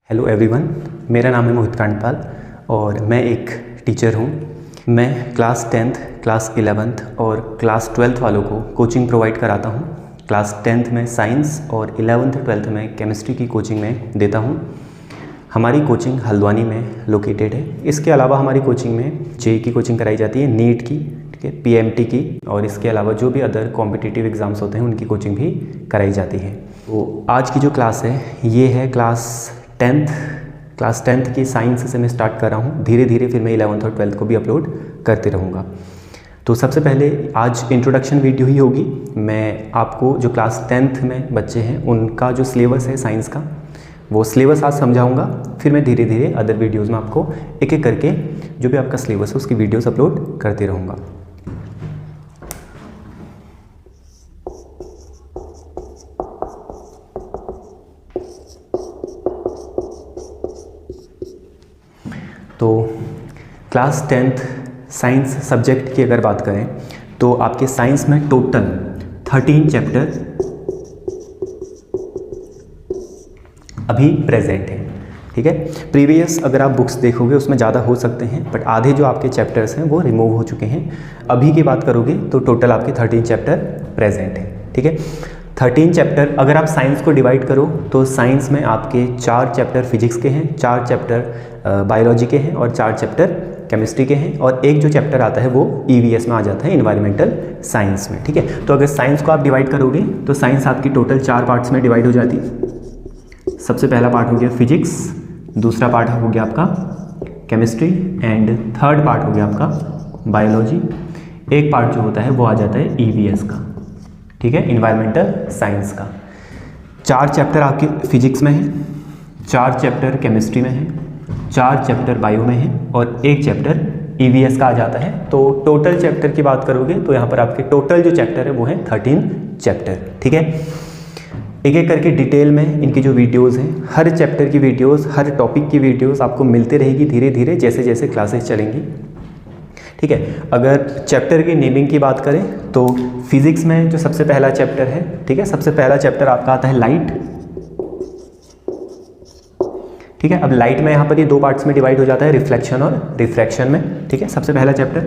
Hello everyone, मेरा नाम है मोहित कांडपाल और मैं एक टीचर हूँ। मैं क्लास 10th, क्लास 11th और क्लास 12th वालों को कोचिंग प्रोवाइड कराता हूँ। क्लास 10th में साइंस और 11th 12th में केमिस्ट्री की कोचिंग में देता हूँ। हमारी कोचिंग हल्द्वानी में लोकेटेड है। इसके अलावा हमारी कोचिंग में जेईई की कोचिंग कराई जाती है, नीट की, ठीक है, पीएमटी की, और इसके अलावा जो भी अदर कॉम्पिटिटिव एग्ज़ाम्स होते हैं उनकी कोचिंग भी कराई जाती है। तो आज की जो क्लास है ये है क्लास 10th की साइंस से मैं स्टार्ट कर रहा हूँ। धीरे धीरे फिर मैं 11th और 12th को भी अपलोड करते रहूँगा। तो सबसे पहले आज इंट्रोडक्शन वीडियो ही होगी। मैं आपको जो क्लास 10th में बच्चे हैं उनका जो सिलेबस है साइंस का, वो सिलेबस आज समझाऊंगा। फिर मैं धीरे धीरे अदर वीडियोज़ में आपको एक एक करके जो भी आपका सिलेबस है उसकी वीडियोज़ अपलोड करते रहूँगा। तो क्लास 10th साइंस सब्जेक्ट की अगर बात करें तो आपके साइंस में टोटल 13 चैप्टर अभी प्रेजेंट है, ठीक है। प्रीवियस अगर आप बुक्स देखोगे उसमें ज़्यादा हो सकते हैं, बट आधे जो आपके चैप्टर्स हैं वो रिमूव हो चुके हैं। अभी की बात करोगे तो टोटल आपके 13 चैप्टर प्रेजेंट है, ठीक है। 13 चैप्टर अगर आप साइंस को डिवाइड करो तो साइंस में आपके 4 चैप्टर फिजिक्स के हैं, 4 चैप्टर बायोलॉजी के हैं और 4 चैप्टर केमिस्ट्री के हैं, और एक जो चैप्टर आता है वो ईवीएस में आ जाता है, इन्वायरमेंटल साइंस में, ठीक है। तो अगर साइंस को आप डिवाइड करोगे तो साइंस आपकी टोटल 4 पार्ट्स में डिवाइड हो जाती है। सबसे पहला पार्ट हो गया फिजिक्स, दूसरा पार्ट हो गया आपका केमिस्ट्री एंड थर्ड पार्ट हो गया आपका बायोलॉजी। एक पार्ट जो होता है वो आ जाता है ईवीएस का, ठीक है, इन्वायरमेंटल साइंस का। 4 चैप्टर आपके फिजिक्स में है, 4 चैप्टर केमिस्ट्री में है, 4 चैप्टर बायो में है और 1 चैप्टर ईवीएस का आ जाता है। तो टोटल चैप्टर की बात करोगे तो यहाँ पर आपके टोटल जो चैप्टर है वो है 13 चैप्टर, ठीक है। एक एक करके डिटेल में इनकी जो वीडियोस हैं, हर चैप्टर की वीडियोस, हर टॉपिक की वीडियोस आपको मिलते रहेगी धीरे धीरे जैसे जैसे क्लासेस चलेंगी, ठीक है। अगर चैप्टर की नेमिंग की बात करें तो फिजिक्स में जो सबसे पहला चैप्टर है, ठीक है, सबसे पहला चैप्टर आपका आता है लाइट, ठीक है। अब लाइट में यहाँ पर ये 2 पार्ट्स में डिवाइड हो जाता है, रिफ्लेक्शन और रिफ्रैक्शन में, ठीक है, सबसे पहला चैप्टर।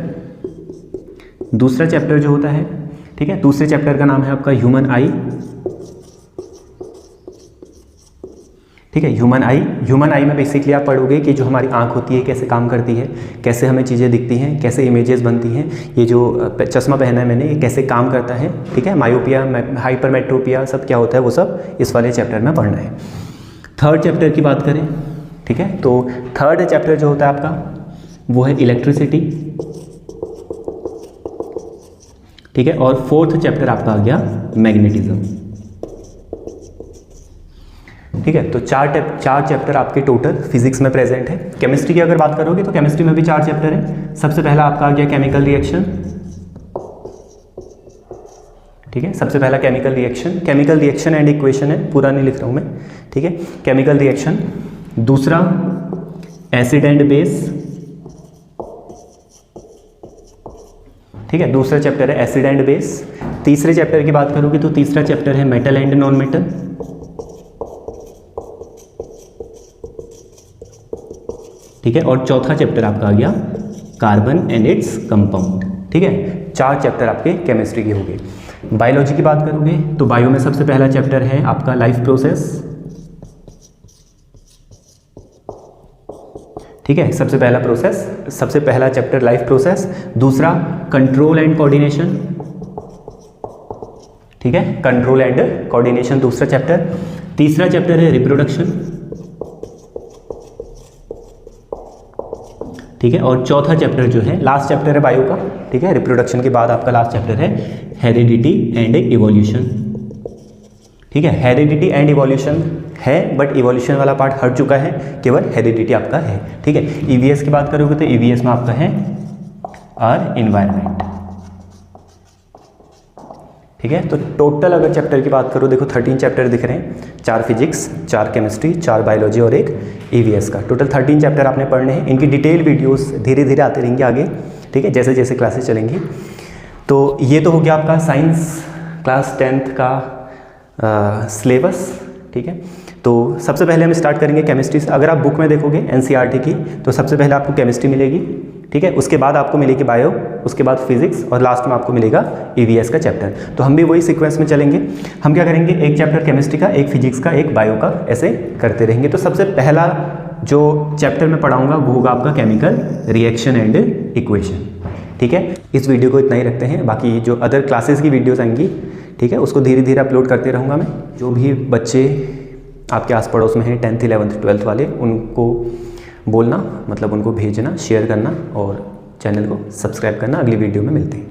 दूसरा चैप्टर जो होता है, ठीक है, दूसरे चैप्टर का नाम है आपका ह्यूमन आई, ठीक है। ह्यूमन आई में बेसिकली आप पढ़ोगे कि जो हमारी आंख होती है कैसे काम करती है, कैसे हमें चीज़ें दिखती हैं, कैसे इमेजेस बनती हैं, ये जो चश्मा पहना है मैंने ये कैसे काम करता है, ठीक है। मायोपिया, हाइपरमेट्रोपिया सब क्या होता है वो सब इस वाले चैप्टर में पढ़ना है। थर्ड चैप्टर की बात करें, ठीक है, तो थर्ड चैप्टर जो होता है आपका वो है इलेक्ट्रिसिटी, ठीक है, और फोर्थ चैप्टर आपका आ गया मैग्नेटिज्म, ठीक है। तो 4 चैप्टर आपके टोटल फिजिक्स में प्रेजेंट है। केमिस्ट्री की अगर बात करोगे तो केमिस्ट्री में भी 4 चैप्टर है। सबसे पहला आपका आ गया केमिकल रिएक्शन, ठीक है, सबसे पहला केमिकल रिएक्शन एंड इक्वेशन है, पूरा नहीं लिख रहा हूँ मैं, ठीक है, केमिकल रिएक्शन। दूसरा एसिड एंड बेस, ठीक है, दूसरा चैप्टर है एसिड एंड बेस। तीसरे चैप्टर की बात करोगे तो तीसरा चैप्टर है मेटल एंड नॉन मेटल, ठीक है, और चौथा चैप्टर आपका आ गया कार्बन एंड इट्स कंपाउंड, ठीक है। 4 चैप्टर आपके केमिस्ट्री के हो गए। बायोलॉजी की बात करोगे तो बायो में सबसे पहला चैप्टर है आपका लाइफ प्रोसेस, ठीक है, सबसे पहला चैप्टर लाइफ प्रोसेस। दूसरा कंट्रोल एंड कोऑर्डिनेशन, ठीक है, कंट्रोल एंड कोऑर्डिनेशन दूसरा चैप्टर। तीसरा चैप्टर है रिप्रोडक्शन, ठीक है, और चौथा चैप्टर जो है लास्ट चैप्टर है बायो का, ठीक है, रिप्रोडक्शन के बाद आपका लास्ट चैप्टर है हेरिडिटी एंड इवोल्यूशन, ठीक है। हेरिडिटी एंड इवोल्यूशन है बट इवोल्यूशन वाला पार्ट हट चुका है, केवल हेरिडिटी आपका है, ठीक है। ईवीएस की बात करोगे तो ईवीएस में आपका है और इन्वायरमेंट, ठीक है। तो टोटल अगर चैप्टर की बात करो देखो 13 चैप्टर दिख रहे हैं, 4 फिजिक्स, 4 केमिस्ट्री, 4 बायोलॉजी और 1 ईवीएस का। टोटल 13 चैप्टर आपने पढ़ने हैं। इनकी डिटेल वीडियोस धीरे धीरे आते रहेंगे आगे, ठीक है, जैसे जैसे क्लासेस चलेंगी। तो ये तो हो गया आपका साइंस क्लास 10th का सिलेबस, ठीक है। तो सबसे पहले हम स्टार्ट करेंगे केमिस्ट्री से। अगर आप बुक में देखोगे एनसीईआरटी की, तो सबसे पहले आपको केमिस्ट्री मिलेगी, ठीक है। उसके बाद आपको मिलेगी बायो, उसके बाद फिजिक्स, और लास्ट में आपको मिलेगा ईवीएस का चैप्टर। तो हम भी वही सीक्वेंस में चलेंगे। हम क्या करेंगे, एक चैप्टर केमिस्ट्री का, एक फिजिक्स का, एक बायो का, ऐसे करते रहेंगे। तो सबसे पहला जो चैप्टर मैं पढ़ाऊँगा वो होगा आपका केमिकल रिएक्शन एंड इक्वेशन, ठीक है। इस वीडियो को इतना ही रखते हैं, बाकी जो अदर क्लासेस की वीडियोज़ आएंगी, ठीक है, उसको धीरे धीरे अपलोड करते रहूँगा मैं। जो भी बच्चे आपके आस पड़ोस में हैं 10th 11th 12th वाले, उनको बोलना, मतलब उनको भेजना, शेयर करना और चैनल को सब्सक्राइब करना। अगली वीडियो में मिलते हैं।